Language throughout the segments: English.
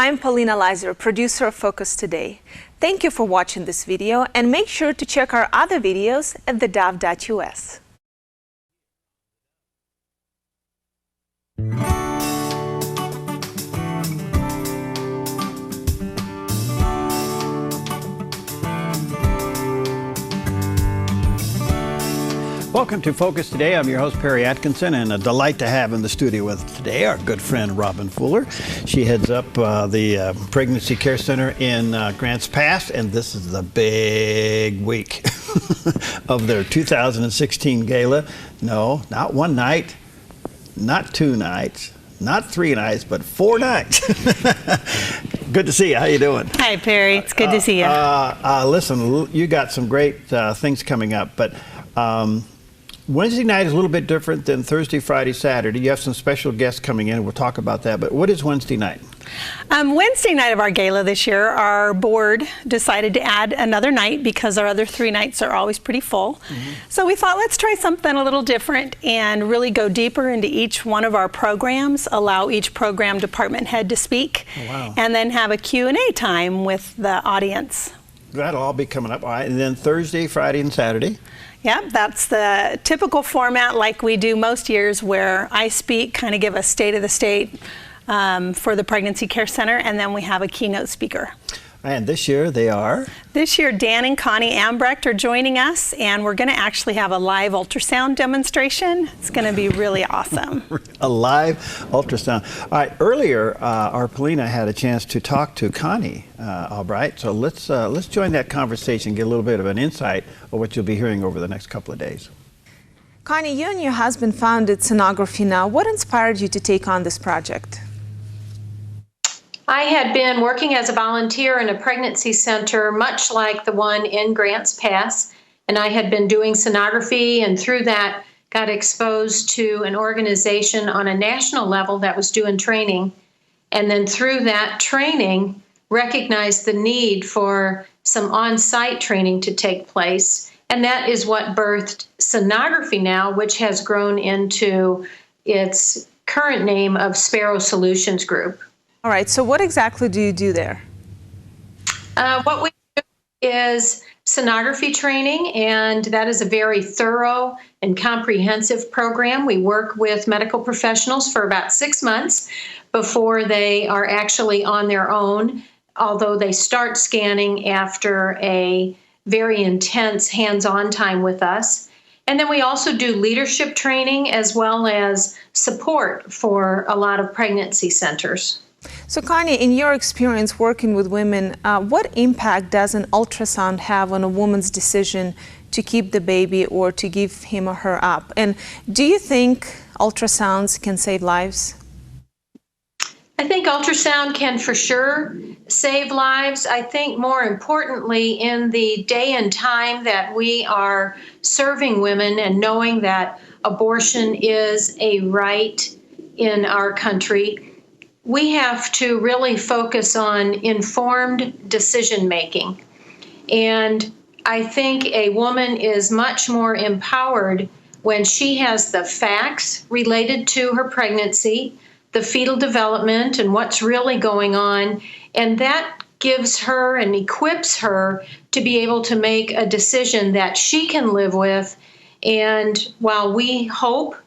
I'm Paulina Leiser, producer of Focus Today. Thank you for watching this video, and make sure to check our other videos at theDove.us. Welcome to Focus Today. I'm your host, Perry Atkinson, and a delight to have in the studio with us today our good friend, Robin Fuller. She heads up the Pregnancy Care Center in Grants Pass, and this is the big week of their 2016 gala. No, not one night, not 2 nights, not 3 nights, but 4 nights. Good to see you. How you doing? Hi, Perry. It's good to see you. Listen, you got some great things coming up, but Wednesday night is a little bit different than Thursday, Friday, Saturday. You have some special guests coming in. We'll talk about that. But what is Wednesday night? Wednesday night of our gala this year, our board decided to add another night because our other 3 nights are always pretty full. Mm-hmm. So we thought, let's try something a little different and really go deeper into each one of our programs, allow each program department head to speak, and then have a Q&A time with the audience. That'll all be coming up. All right. And then Thursday, Friday, and Saturday? Yeah, that's the typical format like we do most years, where I speak, kind of give a state of the state for the Pregnancy Care Center, and then we have a keynote speaker. And this year they are? This year Dan and Connie Ambrecht are joining us, and we're going to actually have a live ultrasound demonstration. It's going to be really awesome. A live ultrasound. All right, earlier our Paulina had a chance to talk to Connie Ambrecht, so let's join that conversation, get a little bit of an insight of what you'll be hearing over the next couple of days. Connie, you and your husband founded Sonography Now. What inspired you to take on this project? I had been working as a volunteer in a pregnancy center, much like the one in Grants Pass, and I had been doing sonography, and through that got exposed to an organization on a national level that was doing training, and then through that training recognized the need for some on-site training to take place, and that is what birthed Sonography Now, which has grown into its current name of Sparrow Solutions Group. All right, so what exactly do you do there? What we do is sonography training, and that is a very thorough and comprehensive program. We work with medical professionals for about 6 months before they are actually on their own, although they start scanning after a very intense hands-on time with us. And then we also do leadership training as well as support for a lot of pregnancy centers. So Connie, in your experience working with women, what impact does an ultrasound have on a woman's decision to keep the baby or to give him or her up? And do you think ultrasounds can save lives? I think ultrasound can for sure save lives. I think more importantly, in the day and time that we are serving women and knowing that abortion is a right in our country, we have to really focus on informed decision making. And I think a woman is much more empowered when she has the facts related to her pregnancy, the fetal development, and what's really going on. And that gives her and equips her to be able to make a decision that she can live with. And while we hope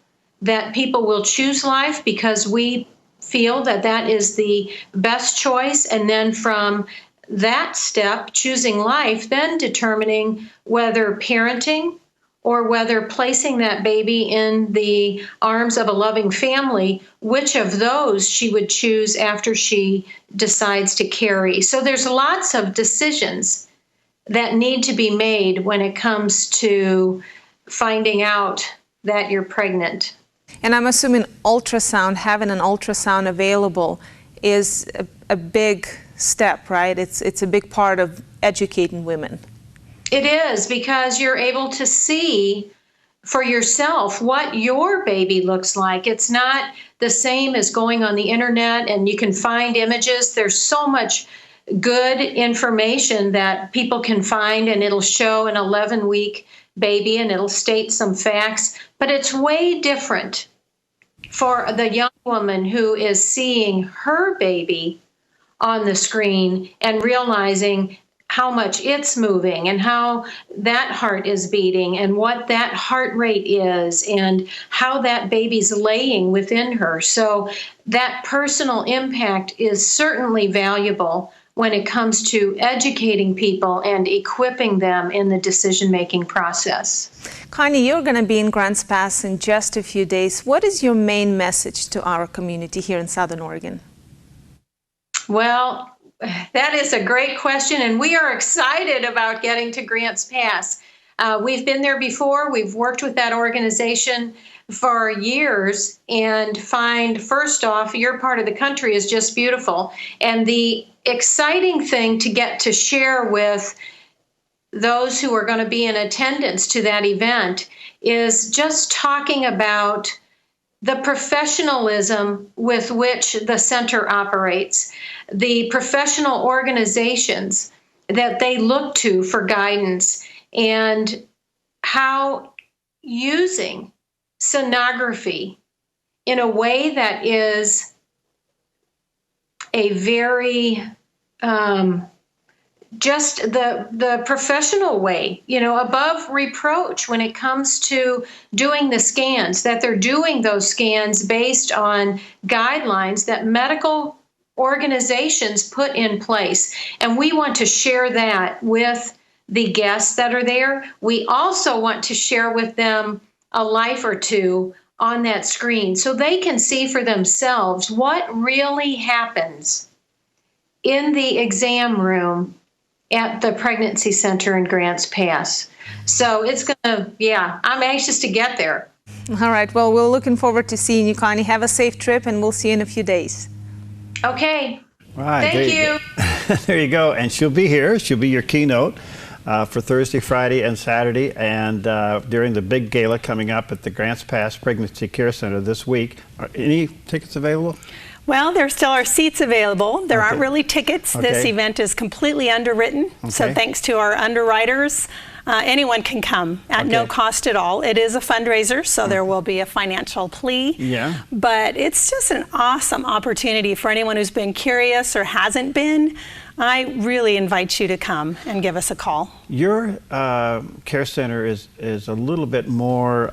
that people will choose life because we feel that that is the best choice, and then from that step, choosing life, then determining whether parenting or whether placing that baby in the arms of a loving family, which of those she would choose after she decides to carry. So there's lots of decisions that need to be made when it comes to finding out that you're pregnant. And I'm assuming ultrasound, having an ultrasound available is a big step, right? It's a big part of educating women. It is, because you're able to see for yourself what your baby looks like. It's not the same as going on the internet and you can find images. There's so much good information that people can find, and it'll show an 11-week baby and it'll state some facts, but it's way different for the young woman who is seeing her baby on the screen and realizing how much it's moving and how that heart is beating and what that heart rate is and how that baby's laying within her. So that personal impact is certainly valuable when it comes to educating people and equipping them in the decision-making process. Connie, you're going to be in Grants Pass in just a few days. What is your main message to our community here in Southern Oregon? Well, that is a great question, and we are excited about getting to Grants Pass. We've been there before. We've worked with that organization for years and find, first off, your part of the country is just beautiful. And the exciting thing to get to share with those who are going to be in attendance to that event is just talking about the professionalism with which the center operates, the professional organizations that they look to for guidance, and how using sonography in a way that is a very just the professional way, above reproach when it comes to doing the scans, that they're doing those scans based on guidelines that medical organizations put in place. And we want to share that with the guests that are there. We also want to share with them a life or two on that screen so they can see for themselves what really happens in the exam room at the pregnancy center in Grants Pass. So it's I'm anxious to get there. All right, well, we're looking forward to seeing you, Connie. Have a safe trip, and we'll see you in a few days. Okay. All right, Thank you. There you go. And she'll be here. She'll be your keynote for Thursday, Friday, and Saturday, and during the big gala coming up at the Grants Pass Pregnancy Care Center this week. Are any tickets available? Well, there still are seats available. There aren't really tickets. Okay. This event is completely underwritten. Okay. So thanks to our underwriters, anyone can come at no cost at all. It is a fundraiser, so there will be a financial plea. Yeah. But it's just an awesome opportunity for anyone who's been curious or hasn't been. I really invite you to come and give us a call. Your care center is a little bit more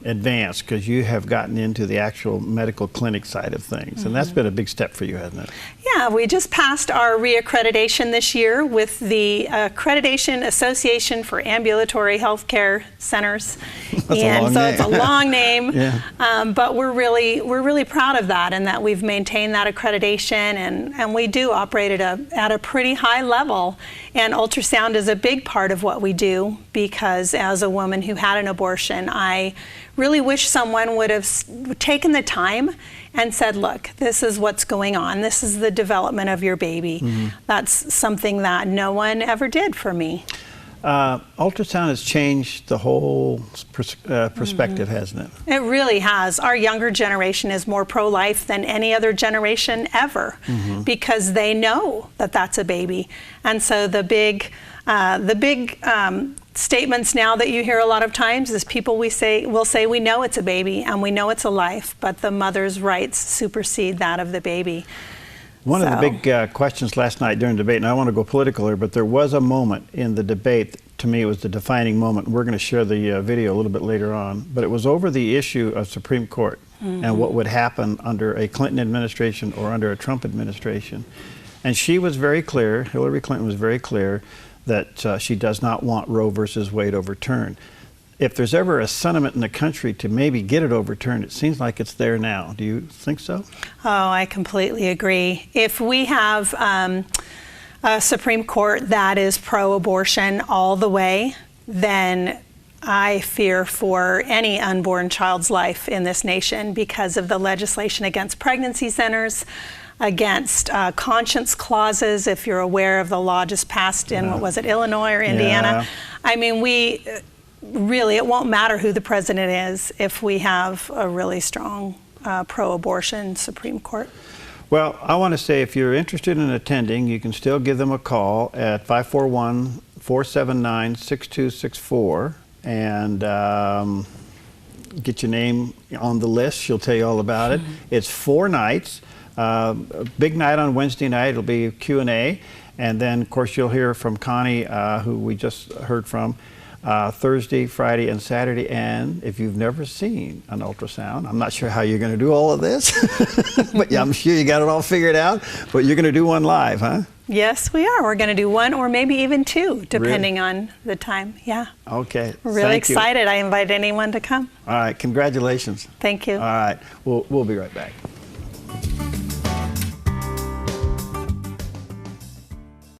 advanced because you have gotten into the actual medical clinic side of things, and that's been a big step for you, hasn't it? Yeah, we just passed our reaccreditation this year with the Accreditation Association for Ambulatory Healthcare Centers. That's a long name. It's a long name, Yeah. but we're really proud of that, and that we've maintained that accreditation, and we do operate at a pretty high level. And ultrasound is a big part of what we do, because as a woman who had an abortion, I really wish someone would have taken the time and said, look, this is what's going on. This is the development of your baby. That's something that no one ever did for me. Ultrasound has changed the whole perspective, hasn't it? It really has. Our younger generation is more pro-life than any other generation ever, because they know that that's a baby. And so the big statements now that you hear a lot of times is people will say we know it's a baby and we know it's a life, but the mother's rights supersede that of the baby. One of the big questions last night during the debate, and I want to go political here, but there was a moment in the debate, to me it was the defining moment. We're going to share the video a little bit later on, but it was over the issue of Supreme Court and what would happen under a Clinton administration or under a Trump administration. And she was very clear, Hillary Clinton was very clear, that she does not want Roe versus Wade overturned. If there's ever a sentiment in the country to maybe get it overturned, it seems like it's there now. Do you think so? Oh, I completely agree. If we have a Supreme Court that is pro-abortion all the way, then I fear for any unborn child's life in this nation because of the legislation against pregnancy centers, against conscience clauses, if you're aware of the law just passed in, what was it, Illinois or Indiana? I mean, really, it won't matter who the president is if we have a really strong pro-abortion Supreme Court. Well, I want to say if you're interested in attending, you can still give them a call at 541-479-6264 and get your name on the list. She'll tell you all about it. It's 4 nights. Big night on Wednesday night. It'll be Q&A. And then, of course, you'll hear from Connie, who we just heard from, Thursday, Friday, and Saturday. And if you've never seen an ultrasound, I'm not sure how you're going to do all of this, but yeah, I'm sure you got it all figured out. But you're going to do one live, huh? Yes, we are. We're going to do one or maybe even two, depending on the time. Yeah. Okay. We're really excited. I invite anyone to come. All right. Congratulations. Thank you. All right. We'll be right back.